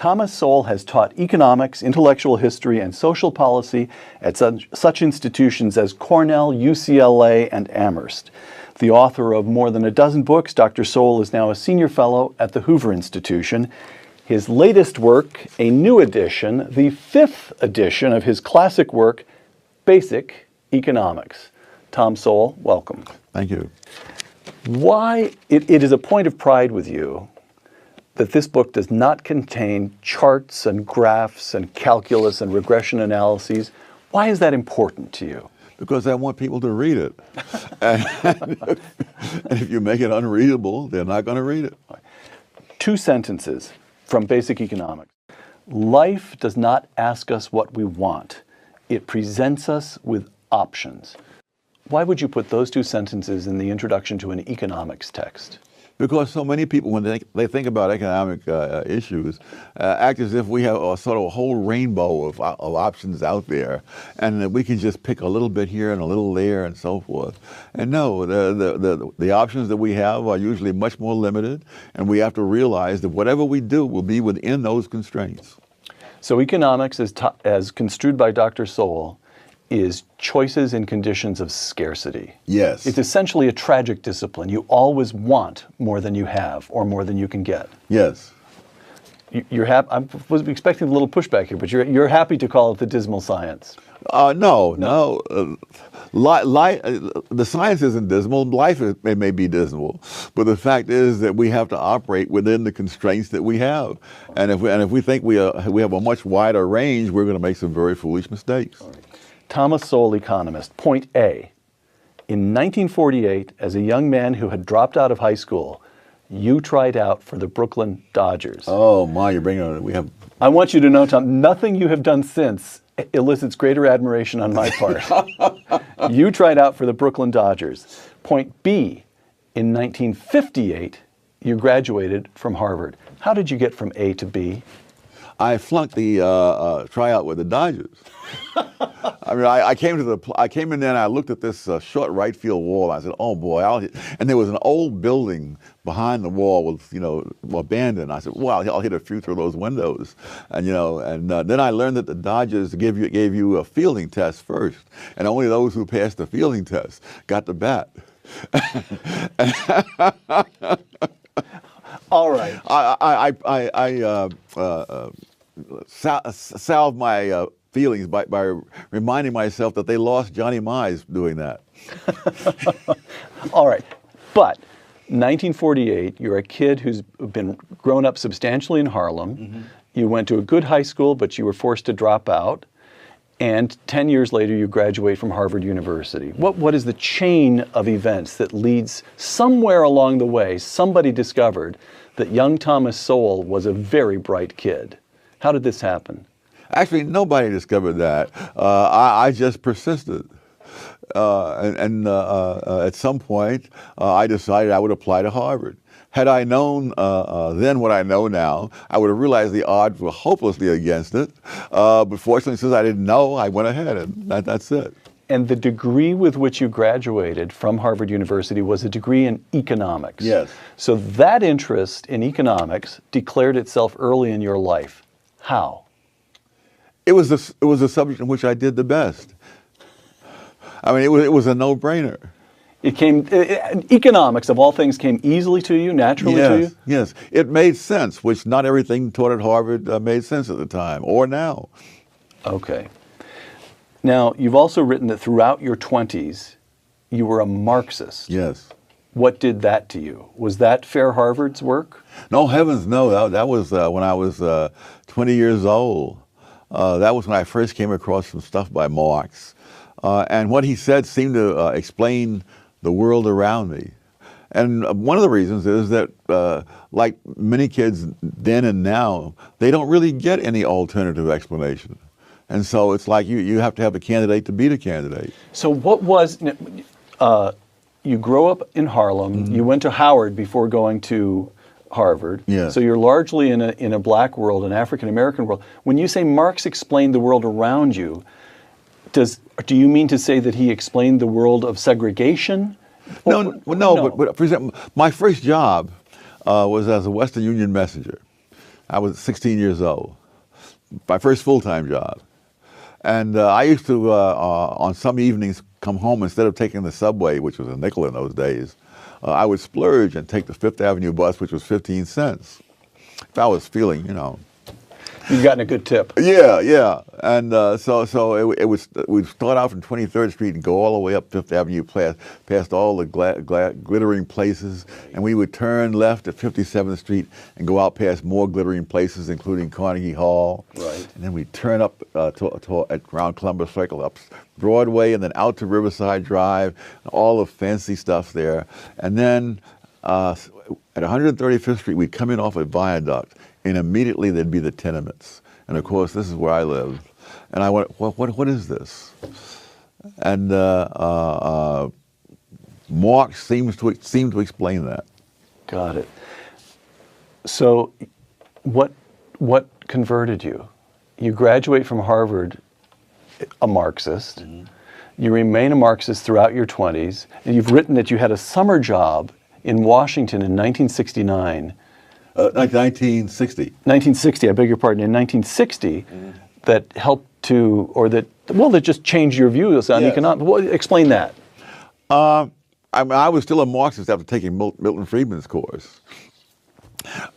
Thomas Sowell has taught economics, intellectual history, and social policy at such institutions as Cornell, UCLA, and Amherst. The author of more than a dozen books, Dr. Sowell is now a senior fellow at the Hoover Institution. His latest work, a new edition, the 5th edition of his classic work, Basic Economics. Tom Sowell, welcome. Thank you. Why it is a point of pride with you that this book does not contain charts and graphs and calculus and regression analyses. Why is that important to you? Because I want people to read it. And if you make it unreadable, they're not going to read it. 2 sentences from Basic Economics. Life does not ask us what we want. It presents us with options. Why would you put those 2 sentences in the introduction to an economics text? Because so many people, when they think about economic issues, act as if we have a sort of a whole rainbow of options out there, and that we can just pick a little bit here and a little there and so forth. And no, the options that we have are usually much more limited, and we have to realize that whatever we do will be within those constraints. So economics, as construed by Dr. Sowell, is choices in conditions of scarcity. Yes. It's essentially a tragic discipline. You always want more than you have or more than you can get. Yes. You're happy. I was expecting a little pushback here, but you're happy to call it the dismal science. No. The science isn't dismal. Life may be dismal, but the fact is that we have to operate within the constraints that we have. And if we think we have a much wider range, we're going to make some very foolish mistakes. Thomas Sowell, economist. Point A. In 1948, as a young man who had dropped out of high school, you tried out for the Brooklyn Dodgers. Oh my, you're bringing it. We have. I want you to know, Tom, nothing you have done since elicits greater admiration on my part. You tried out for the Brooklyn Dodgers. Point B. In 1958, you graduated from Harvard. How did you get from A to B? I flunked the tryout with the Dodgers. I mean, I came in there and I looked at this short right field wall. I said, "Oh boy!" And there was an old building behind the wall with, abandoned. I said, "Well, I'll hit a few through those windows." And then I learned that the Dodgers gave you a fielding test first, and only those who passed the fielding test got the bat. All right. I salved my feelings by reminding myself that they lost Johnny Mize doing that. All right. But 1948, you're a kid who's been grown up substantially in Harlem. Mm-hmm. You went to a good high school, but you were forced to drop out. And 10 years later, you graduate from Harvard University. What is the chain of events that leads somewhere along the way, somebody discovered that young Thomas Sowell was a very bright kid? How did this happen? Actually, nobody discovered that. I just persisted. At some point, I decided I would apply to Harvard. Had I known then what I know now, I would have realized the odds were hopelessly against it. But fortunately, since I didn't know, I went ahead, and that's it. And the degree with which you graduated from Harvard University was a degree in economics. Yes. So that interest in economics declared itself early in your life. How? It was a subject in which I did the best. I mean, it was a no-brainer. Economics, of all things, came easily to you, naturally to you? Yes, it made sense, which not everything taught at Harvard made sense at the time, or now. Okay. Now, you've also written that throughout your 20s, you were a Marxist. Yes. What did that to you? Was that Fair Harvard's work? No, heavens no. That was when I was 20 years old. That was when I first came across some stuff by Marx. And what he said seemed to explain the world around me. And one of the reasons is that, like many kids then and now, they don't really get any alternative explanation. And so it's like you have to have a candidate to beat a candidate. So what was, you grow up in Harlem, mm-hmm. You went to Howard before going to Harvard. Yeah. So you're largely in a black world, an African-American world. When you say Marx explained the world around you, do you mean to say that he explained the world of segregation? No. But for example, my first job was as a Western Union messenger. I was 16 years old. My first full-time job. And I used to, on some evenings, come home instead of taking the subway, which was a nickel in those days. I would splurge and take the Fifth Avenue bus, which was 15 cents. If I was feeling, you know. You've gotten a good tip. Yeah, yeah. And we'd start out from 23rd Street and go all the way up Fifth Avenue, past all the glittering places, and we would turn left at 57th Street and go out past more glittering places, including Carnegie Hall. Right. And then we'd turn up around Columbus Circle, up Broadway, and then out to Riverside Drive, all the fancy stuff there. And then at 135th Street, we'd come in off a viaduct, and immediately there'd be the tenements. And of course, this is where I lived. And I went, what is this? And Marx seemed to explain that. Got it. So what converted you? You graduate from Harvard a Marxist. Mm-hmm. You remain a Marxist throughout your 20s. And you've written that you had a summer job in Washington in 1969. 1960. 1960, I beg your pardon. In 1960, that helped to, or that, well, that just changed your views on economics. Well, explain that. I was still a Marxist after taking Milton Friedman's course.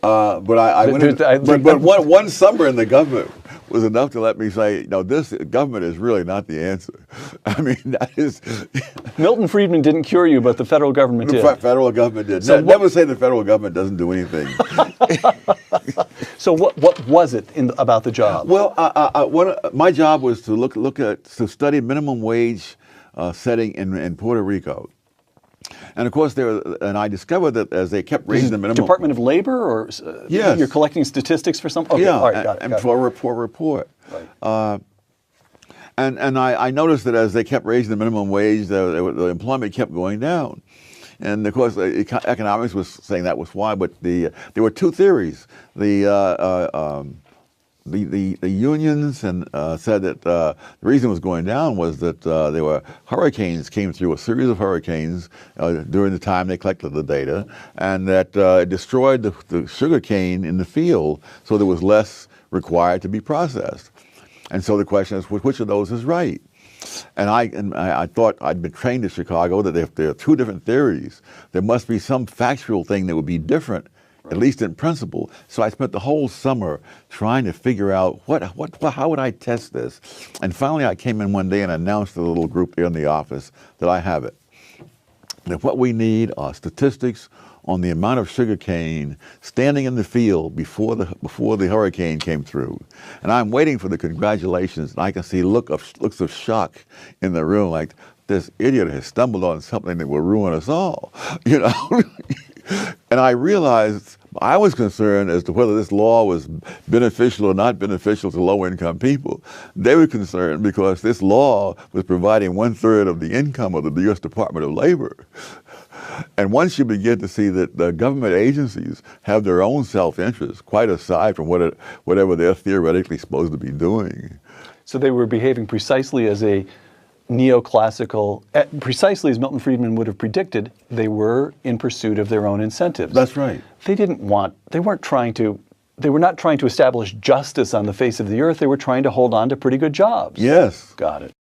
But I went but one summer in the government was enough to let me say, no, this government is really not the answer. I mean, that is... Milton Friedman didn't cure you, but the federal government did. The federal government did. So never say the federal government doesn't do anything. So what was it about the job? Well, my job was to study minimum wage setting in Puerto Rico. And of course, I discovered that as they kept raising the minimum... Department of Labor, or yes. You're collecting statistics for something? Okay, yeah, all right, got it. For a report. Right. And I noticed that as they kept raising the minimum wage, the employment kept going down. And of course, economics was saying that was why, but there were two theories. The unions said that the reason it was going down was that there were hurricanes came through, a series of hurricanes during the time they collected the data, and that it destroyed the sugar cane in the field, so there was less required to be processed. And so the question is, which of those is right? And I thought, I'd been trained in Chicago, that if there are two different theories, there must be some factual thing that would be different, at least in principle. So I spent the whole summer trying to figure out how would I test this? And finally I came in one day and announced to the little group there in the office that I have it. That what we need are statistics on the amount of sugar cane standing in the field before the hurricane came through. And I'm waiting for the congratulations, and I can see looks of shock in the room, like this idiot has stumbled on something that will ruin us all, you know? And I realized I was concerned as to whether this law was beneficial or not beneficial to low-income people. They were concerned because this law was providing 1/3 of the income of the U.S. Department of Labor. And once you begin to see that the government agencies have their own self-interest, quite aside from whatever they're theoretically supposed to be doing. So they were behaving precisely as a neoclassical, precisely as Milton Friedman would have predicted, they were in pursuit of their own incentives. That's right. They were not trying to establish justice on the face of the earth. They were trying to hold on to pretty good jobs. Yes. Got it.